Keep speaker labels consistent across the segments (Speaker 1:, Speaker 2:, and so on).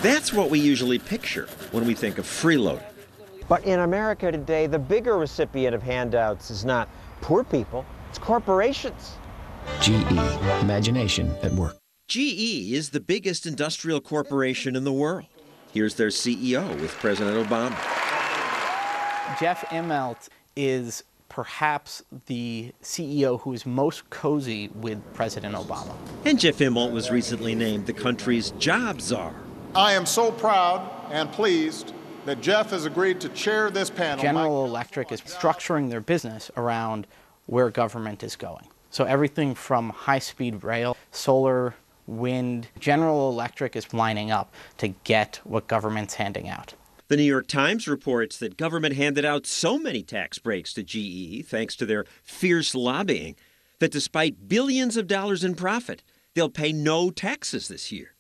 Speaker 1: That's what we usually picture when we think of freeloading.
Speaker 2: But in America today, the bigger recipient of handouts is not poor people, it's corporations.
Speaker 3: GE, imagination at work.
Speaker 1: GE is the biggest industrial corporation in the world. Here's their CEO with President Obama.
Speaker 4: Jeff Immelt is perhaps the CEO who is most cozy with President Obama.
Speaker 1: And Jeff Immelt was recently named the country's job czar.
Speaker 5: I am so proud and pleased that Jeff has agreed to chair this panel.
Speaker 4: General Electric is structuring their business around where government is going. So everything from high-speed rail, solar, wind, General Electric is lining up to get what government's handing out.
Speaker 1: The New York Times reports that government handed out so many tax breaks to GE, thanks to their fierce lobbying, that despite billions of dollars in profit, they'll pay no taxes this year.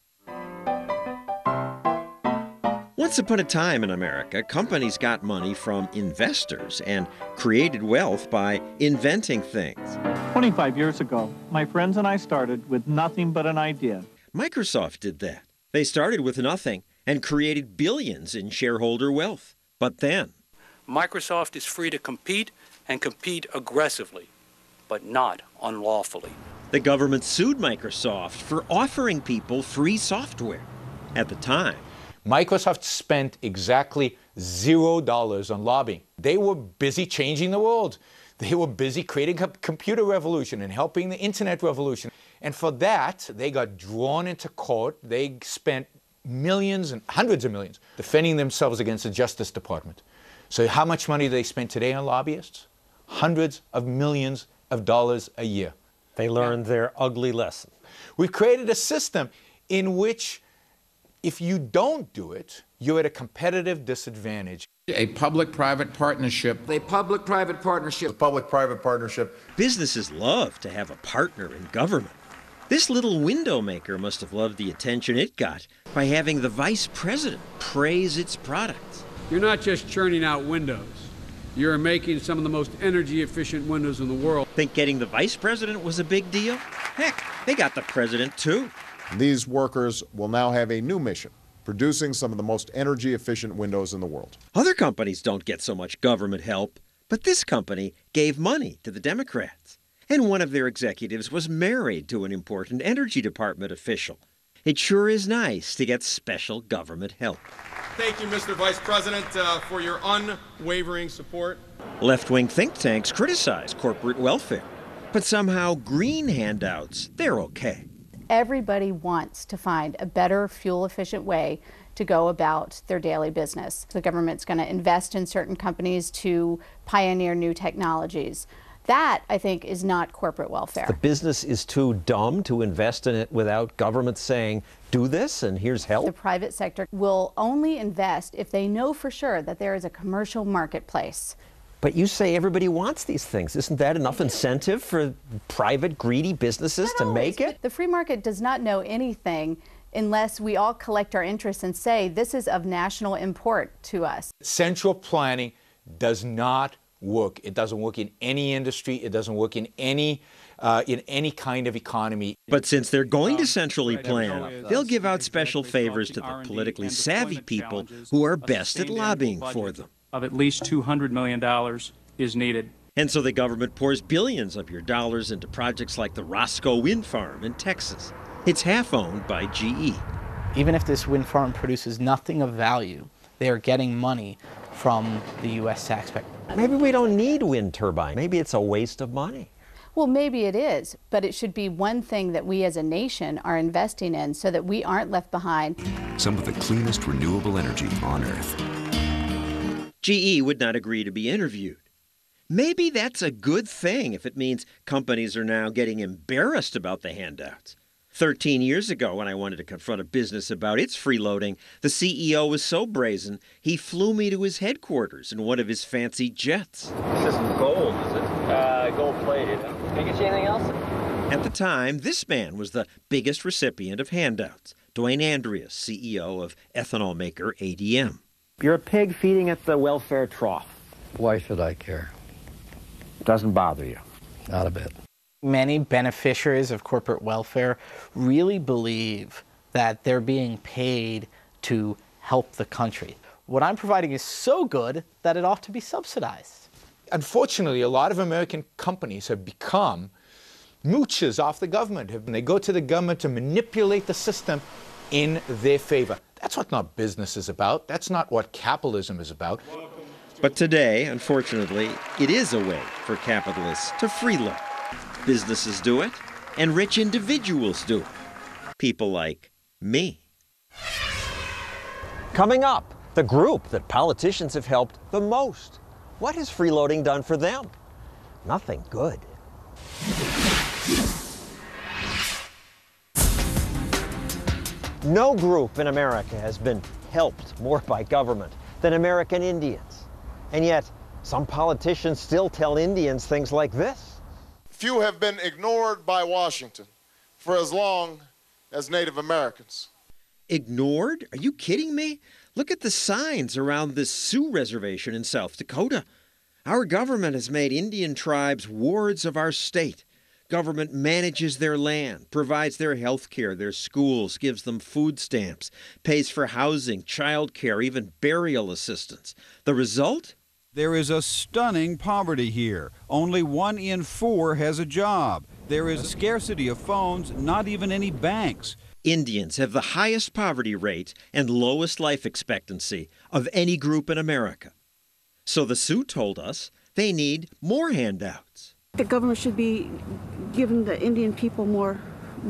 Speaker 1: Once upon a time in America, companies got money from investors and created wealth by inventing things.
Speaker 6: 25 years ago, my friends and I started with nothing but an idea.
Speaker 1: Microsoft did that. They started with nothing and created billions in shareholder wealth. But then,
Speaker 7: Microsoft is free to compete and compete aggressively, but not unlawfully.
Speaker 1: The government sued Microsoft for offering people free software. At the time,
Speaker 8: Microsoft spent exactly $0 on lobbying. They were busy changing the world. They were busy creating a computer revolution and helping the internet revolution. And for that, they got drawn into court. They spent millions and hundreds of millions defending themselves against the Justice Department. So how much money do they spend today on lobbyists? Hundreds of millions of dollars a year.
Speaker 2: They learned their ugly lesson.
Speaker 8: We've created a system in which if you don't do it, you're at a competitive disadvantage.
Speaker 9: A public-private partnership.
Speaker 3: A public-private partnership.
Speaker 5: A public-private partnership.
Speaker 1: businesses love to have a partner in government. This little window maker must have loved the attention it got by having the vice president praise its products.
Speaker 10: You're not just churning out windows. You're making some of the most energy-efficient windows in the world.
Speaker 1: Think getting the vice president was a big deal? Heck, they got the president too.
Speaker 5: These workers will now have a new mission, producing some of the most energy-efficient windows in the world.
Speaker 1: Other companies don't get so much government help, but this company gave money to the Democrats. And one of their executives was married to an important Energy Department official. It sure is nice to get special government help.
Speaker 11: Thank you, Mr. Vice President, for your unwavering support.
Speaker 1: Left-wing think tanks criticize corporate welfare, but somehow green handouts, they're okay.
Speaker 12: Everybody wants to find a better fuel-efficient way to go about their daily business. The government's going to invest in certain companies to pioneer new technologies. That, I think, is not corporate welfare.
Speaker 2: The business is too dumb to invest in it without government saying, do this and here's help.
Speaker 12: The private sector will only invest if they know for sure that there is a commercial marketplace.
Speaker 2: But you say everybody wants these things. Isn't that enough incentive for private, greedy businesses to make it?
Speaker 12: The free market does not know anything unless we all collect our interests and say this is of national import to us.
Speaker 8: Central planning does not work. It doesn't work in any industry. It doesn't work in any kind of economy.
Speaker 1: But since they're going to centrally plan, they'll give out special favors to the politically savvy people who are best at lobbying for them.
Speaker 13: Of at least $200 million is needed.
Speaker 1: And so the government pours billions of your dollars into projects like the Roscoe Wind Farm in Texas. It's half owned by GE.
Speaker 4: Even if this wind farm produces nothing of value, they are getting money from the U.S. taxpayer.
Speaker 2: Maybe we don't need wind turbines. Maybe it's a waste of money.
Speaker 12: Well, maybe it is, but it should be one thing that we as a nation are investing in so that we aren't left behind.
Speaker 14: Some of the cleanest renewable energy on Earth.
Speaker 1: GE would not agree to be interviewed. Maybe that's a good thing if it means companies are now getting embarrassed about the handouts. 13 years ago, when I wanted to confront a business about its freeloading, the CEO was so brazen, he flew me to his headquarters in one of his fancy jets.
Speaker 2: This isn't gold, is it? Gold-plated. Can I get you anything else?
Speaker 1: At the time, this man was the biggest recipient of handouts, Dwayne Andreas, CEO of ethanol maker ADM.
Speaker 2: You're a pig feeding at the welfare trough.
Speaker 3: Why should I care?
Speaker 2: It doesn't bother you.
Speaker 3: Not a bit.
Speaker 4: Many beneficiaries of corporate welfare really believe that they're being paid to help the country. What I'm providing is so good that it ought to be subsidized.
Speaker 8: Unfortunately, a lot of American companies have become moochers off the government. They go to the government to manipulate the system in their favor. That's what not business is about. That's not what capitalism is about.
Speaker 1: But today, unfortunately, it is a way for capitalists to freeload. Businesses do it, and rich individuals do it. People like me.
Speaker 2: Coming up, the group that politicians have helped the most. What has freeloading done for them? Nothing good. No group in America has been helped more by government than American Indians. And yet, some politicians still tell Indians things like this.
Speaker 5: Few have been ignored by Washington for as long as Native Americans.
Speaker 1: Ignored? Are you kidding me? Look at the signs around this Sioux reservation in South Dakota. Our government has made Indian tribes wards of our state. Government manages their land, provides their health care, their schools, gives them food stamps, pays for housing, child care, even burial assistance. The result?
Speaker 15: There is a stunning poverty here. Only 1 in 4 has a job. There is a scarcity of phones, not even any banks.
Speaker 1: Indians have the highest poverty rate and lowest life expectancy of any group in America. So the Sioux told us they need more handouts.
Speaker 16: The government should be giving the Indian people more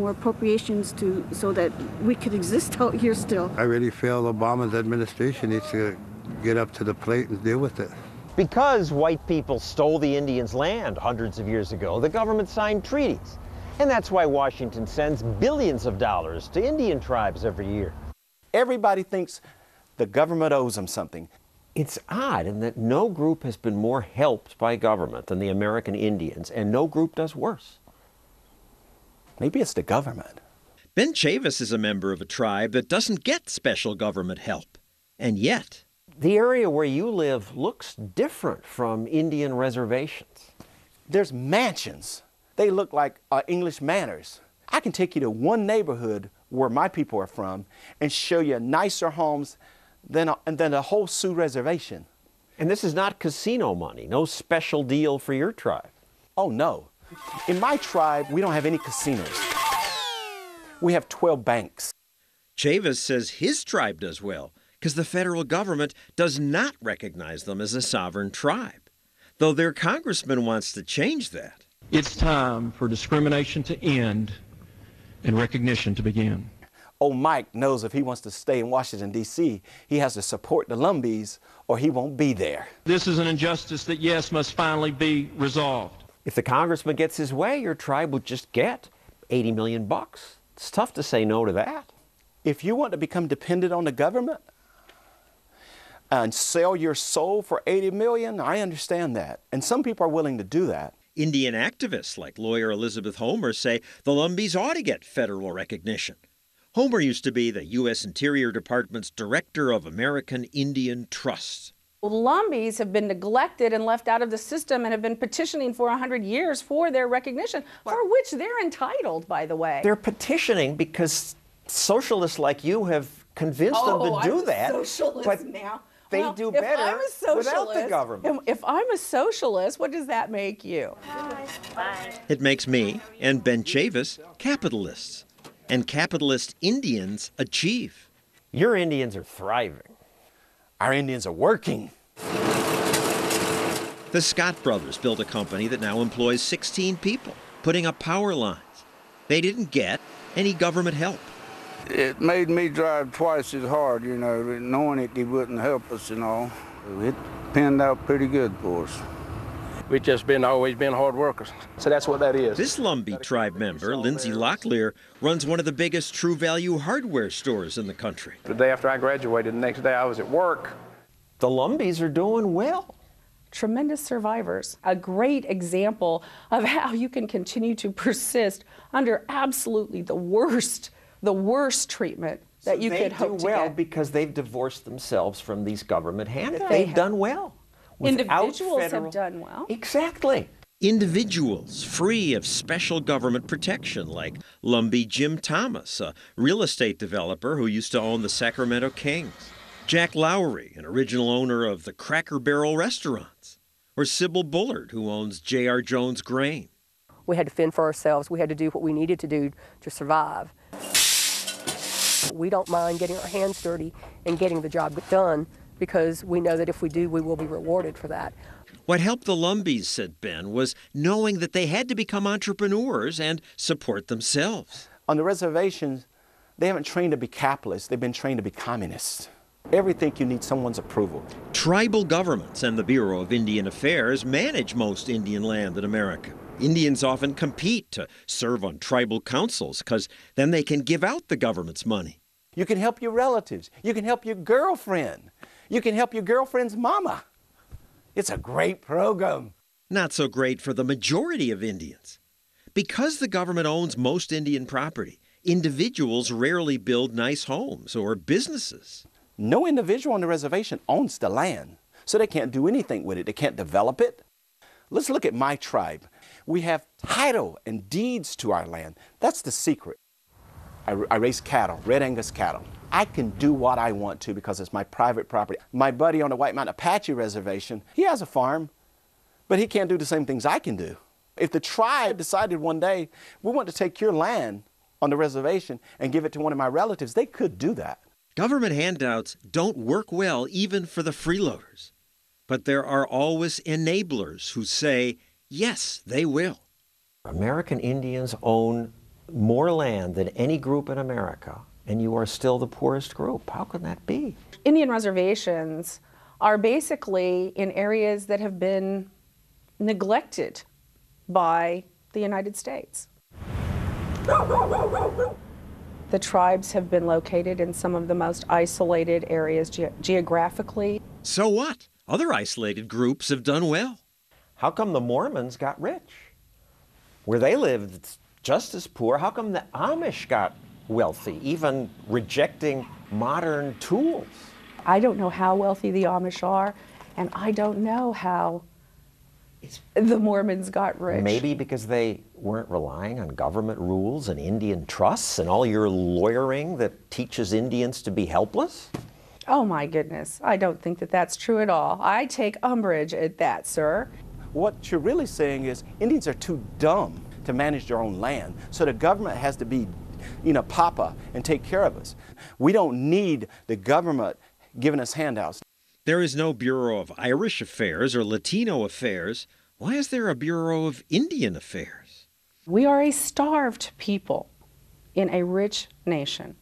Speaker 16: appropriations so that we could exist out here still.
Speaker 17: I really feel Obama's administration needs to get up to the plate and deal with it.
Speaker 2: Because white people stole the Indians' land hundreds of years ago, the government signed treaties. And that's why Washington sends billions of dollars to Indian tribes every year.
Speaker 18: Everybody thinks the government owes them something.
Speaker 2: It's odd in that no group has been more helped by government than the American Indians, and no group does worse.
Speaker 18: Maybe it's the government.
Speaker 1: Ben Chavis is a member of a tribe that doesn't get special government help. And yet,
Speaker 2: the area where you live looks different from Indian reservations.
Speaker 18: There's mansions. They look like English manors. I can take you to one neighborhood where my people are from and show you nicer homes than the whole Sioux reservation.
Speaker 2: And this is not casino money, no special deal for your tribe.
Speaker 18: Oh, no. In my tribe, we don't have any casinos. We have 12 banks.
Speaker 1: Chavis says his tribe does well because the federal government does not recognize them as a sovereign tribe, though their congressman wants to change that.
Speaker 13: It's time for discrimination to end and recognition to begin.
Speaker 18: Old Mike knows if he wants to stay in Washington, D.C., he has to support the Lumbees or he won't be there.
Speaker 13: This is an injustice that, yes, must finally be resolved.
Speaker 2: If the congressman gets his way, your tribe would just get $80 million. It's tough to say no to that.
Speaker 18: If you want to become dependent on the government and sell your soul for $80 million, I understand that. And some people are willing to do that.
Speaker 1: Indian activists like lawyer Elizabeth Homer say the Lumbees ought to get federal recognition. Homer used to be the U.S. Interior Department's Director of American Indian Trusts.
Speaker 19: The Lumbees have been neglected and left out of the system and have been petitioning for 100 years for their recognition, for which they're entitled, by the way.
Speaker 2: They're petitioning because socialists like you have convinced them to do that.
Speaker 19: Socialist now.
Speaker 2: They
Speaker 19: well,
Speaker 2: do better without the government.
Speaker 19: If I'm a socialist, what does that make you?
Speaker 1: Bye. It makes me and Ben Chavis capitalists. And capitalist Indians achieve.
Speaker 2: Your Indians are thriving.
Speaker 18: Our Indians are working.
Speaker 1: The Scott brothers built a company that now employs 16 people, putting up power lines. They didn't get any government help.
Speaker 20: It made me drive twice as hard, you know, knowing it wouldn't help us and all. It panned out pretty good for us.
Speaker 21: We've just always been hard workers. So that's what that is.
Speaker 1: This Lumbee tribe member, Lindsay Locklear, runs one of the biggest True Value hardware stores in the country.
Speaker 21: The day after I graduated, the next day I was at work.
Speaker 2: The Lumbees are doing well.
Speaker 19: Tremendous survivors. A great example of how you can continue to persist under absolutely the worst treatment that you could hope to get.
Speaker 2: They do well because they've divorced themselves from these government handouts. They've done well.
Speaker 19: Individuals have done well.
Speaker 2: Exactly.
Speaker 1: Individuals free of special government protection, like Lumbee Jim Thomas, a real estate developer who used to own the Sacramento Kings. Jack Lowry, an original owner of the Cracker Barrel restaurants. Or Sybil Bullard, who owns J.R. Jones Grain.
Speaker 6: We had to fend for ourselves. We had to do what we needed to do to survive. We don't mind getting our hands dirty and getting the job done because we know that if we do, we will be rewarded for that.
Speaker 1: What helped the Lumbees, said Ben, was knowing that they had to become entrepreneurs and support themselves.
Speaker 18: On the reservations, they haven't trained to be capitalists. They've been trained to be communists. Everything you need someone's approval.
Speaker 1: Tribal governments and the Bureau of Indian Affairs manage most Indian land in America. Indians often compete to serve on tribal councils because then they can give out the government's money.
Speaker 18: You can help your relatives. You can help your girlfriend. You can help your girlfriend's mama. It's a great program.
Speaker 1: Not so great for the majority of Indians. Because the government owns most Indian property, individuals rarely build nice homes or businesses.
Speaker 18: No individual on the reservation owns the land, so they can't do anything with it. They can't develop it. Let's look at my tribe. We have title and deeds to our land. That's the secret. I raise cattle, Red Angus cattle. I can do what I want to because it's my private property. My buddy on the White Mountain Apache Reservation, he has a farm, but he can't do the same things I can do. If the tribe decided one day, we want to take your land on the reservation and give it to one of my relatives, they could do that.
Speaker 1: Government handouts don't work well even for the freeloaders. But there are always enablers who say, yes, they will.
Speaker 2: American Indians own more land than any group in America, and you are still the poorest group. How can that be?
Speaker 19: Indian reservations are basically in areas that have been neglected by the United States. The tribes have been located in some of the most isolated areas geographically.
Speaker 1: So what? Other isolated groups have done well.
Speaker 2: How come the Mormons got rich? Where they lived, it's just as poor. How come the Amish got wealthy, even rejecting modern tools?
Speaker 19: I don't know how wealthy the Amish are, and I don't know how the Mormons got rich.
Speaker 2: Maybe because they weren't relying on government rules and Indian trusts and all your lawyering that teaches Indians to be helpless?
Speaker 19: Oh my goodness, I don't think that that's true at all. I take umbrage at that, sir.
Speaker 18: What you're really saying is Indians are too dumb to manage their own land, so the government has to be, papa and take care of us. We don't need the government giving us handouts.
Speaker 1: There is no Bureau of Irish Affairs or Latino Affairs. Why is there a Bureau of Indian Affairs?
Speaker 19: We are a starved people in a rich nation.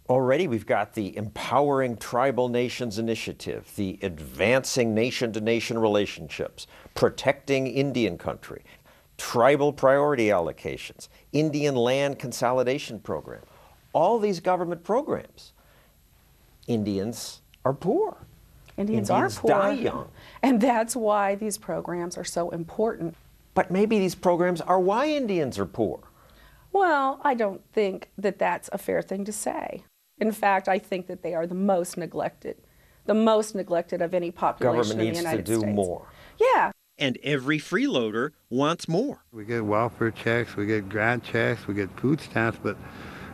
Speaker 2: Already we've got the Empowering Tribal Nations Initiative, the Advancing Nation-to-Nation Relationships, Protecting Indian Country, Tribal Priority Allocations, Indian Land Consolidation Program. All these government programs. Indians are poor.
Speaker 19: Indians are poor.
Speaker 2: Die young.
Speaker 19: And that's why these programs are so important.
Speaker 2: But maybe these programs are why Indians are poor.
Speaker 19: Well, I don't think that that's a fair thing to say. In fact, I think that they are the most neglected of any population in the United States.
Speaker 2: Government needs to do more.
Speaker 19: Yeah.
Speaker 1: And every freeloader wants more.
Speaker 17: We get welfare checks, we get grant checks, we get food stamps, but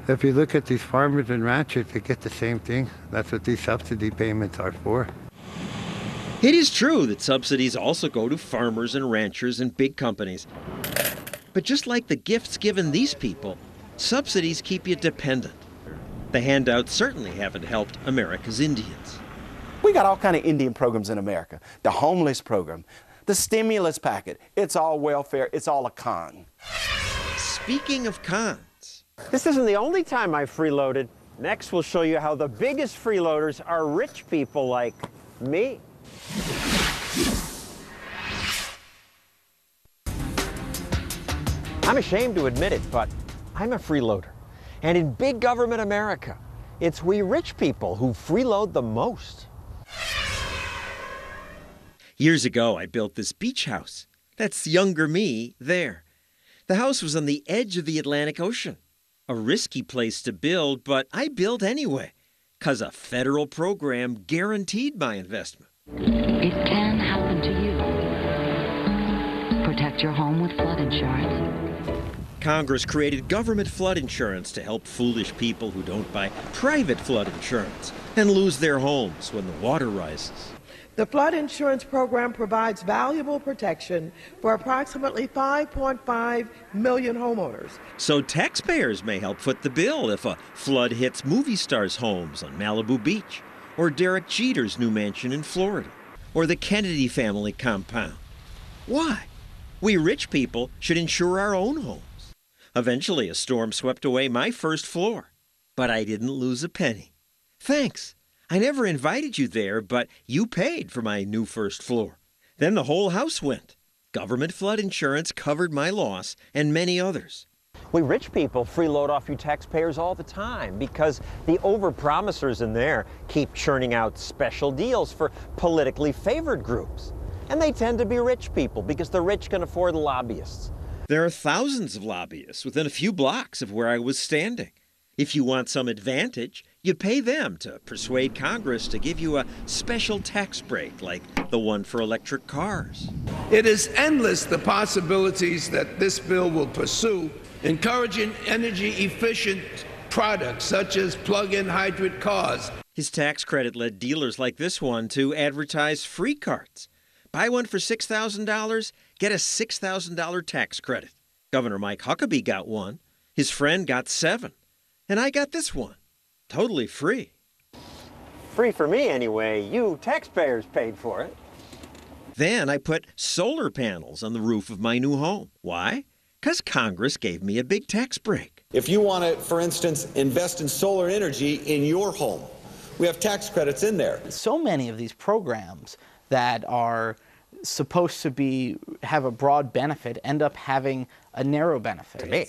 Speaker 17: if you look at these farmers and ranchers, they get the same thing. That's what these subsidy payments are for.
Speaker 1: It is true that subsidies also go to farmers and ranchers and big companies. But just like the gifts given these people, subsidies keep you dependent. The handouts certainly haven't helped America's Indians.
Speaker 18: We got all kind of Indian programs in America. The homeless program, the stimulus packet. It's all welfare. It's all a con.
Speaker 1: Speaking of cons.
Speaker 2: This isn't the only time I've freeloaded. Next, we'll show you how the biggest freeloaders are rich people like me. I'm ashamed to admit it, but I'm a freeloader. And in big government America, it's we rich people who freeload the most.
Speaker 1: Years ago, I built this beach house. That's younger me there. The house was on the edge of the Atlantic Ocean. A risky place to build, but I built anyway, 'cause a federal program guaranteed my investment.
Speaker 22: It can happen to you.
Speaker 7: protect your home with flood insurance.
Speaker 1: Congress created government flood insurance to help foolish people who don't buy private flood insurance and lose their homes when the water rises.
Speaker 22: The flood insurance program provides valuable protection for approximately 5.5 million homeowners.
Speaker 1: So taxpayers may help foot the bill if a flood hits movie stars' homes on Malibu Beach, or Derek Jeter's new mansion in Florida, or the Kennedy family compound. Why? We rich people should insure our own homes. Eventually, a storm swept away my first floor, but I didn't lose a penny. Thanks. I never invited you there, but you paid for my new first floor. Then the whole house went. Government flood insurance covered my loss and many others.
Speaker 2: We rich people freeload off you taxpayers all the time because the overpromisers in there keep churning out special deals for politically favored groups. And they tend to be rich people because the rich can afford lobbyists.
Speaker 1: There are thousands of lobbyists within a few blocks of where I was standing. If you want some advantage, you pay them to persuade Congress to give you a special tax break like the one for electric cars.
Speaker 9: It is endless the possibilities that this bill will pursue, encouraging energy-efficient products such as plug-in hybrid cars.
Speaker 1: His tax credit led dealers like this one to advertise free cards. Buy one for $6,000, get a $6,000 tax credit. Governor Mike Huckabee got one. His friend got 7. And I got this one. Totally free.
Speaker 2: Free for me anyway. You taxpayers paid for it.
Speaker 1: Then I put solar panels on the roof of my new home. Why? Because Congress gave me a big tax break.
Speaker 23: If you want to, for instance, invest in solar energy in your home, we have tax credits in there.
Speaker 4: So many of these programs that are supposed to have a broad benefit end up having a narrow benefit.
Speaker 2: To me.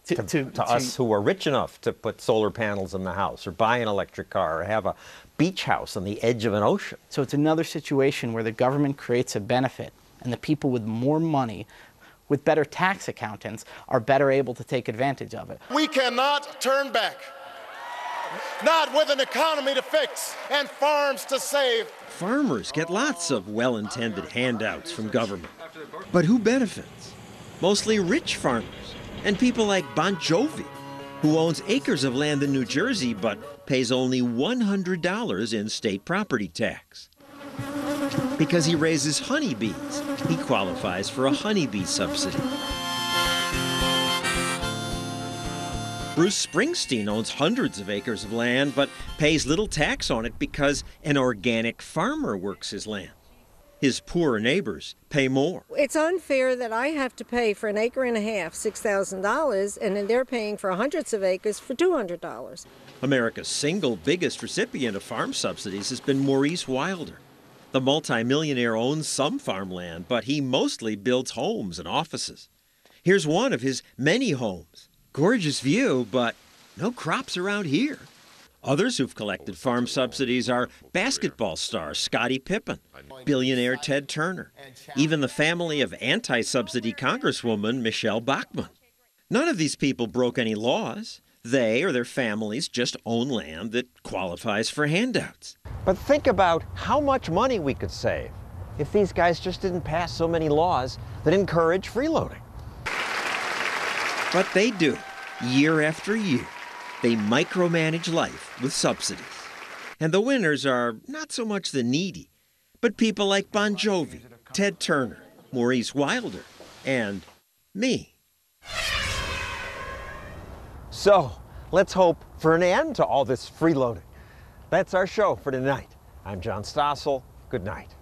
Speaker 2: To us who are rich enough to put solar panels in the house or buy an electric car or have a beach house on the edge of an ocean.
Speaker 4: So it's another situation where the government creates a benefit and the people with more money, with better tax accountants, are better able to take advantage of it.
Speaker 24: We cannot turn back. Not with an economy to fix and farms to save.
Speaker 1: Farmers get lots of well-intended handouts from government. But who benefits? Mostly rich farmers. And people like Bon Jovi, who owns acres of land in New Jersey but pays only $100 in state property tax. Because he raises honeybees, he qualifies for a honeybee subsidy. Bruce Springsteen owns hundreds of acres of land but pays little tax on it because an organic farmer works his land. His poorer neighbors pay more.
Speaker 25: It's unfair that I have to pay for an acre and a half $6,000, and then they're paying for hundreds of acres for $200.
Speaker 1: America's single biggest recipient of farm subsidies has been Maurice Wilder. The multimillionaire owns some farmland, but he mostly builds homes and offices. Here's one of his many homes. Gorgeous view, but no crops around here. Others who've collected farm subsidies are basketball star Scottie Pippen, billionaire Ted Turner, even the family of anti-subsidy Congresswoman Michelle Bachmann. None of these people broke any laws. They or their families just own land that qualifies for handouts.
Speaker 2: But think about how much money we could save if these guys just didn't pass so many laws that encourage freeloading.
Speaker 1: But they do, year after year. They micromanage life with subsidies. And the winners are not so much the needy, but people like Bon Jovi, Ted Turner, Maurice Wilder, and me.
Speaker 2: So, let's hope for an end to all this freeloading. That's our show for tonight. I'm John Stossel. Good night.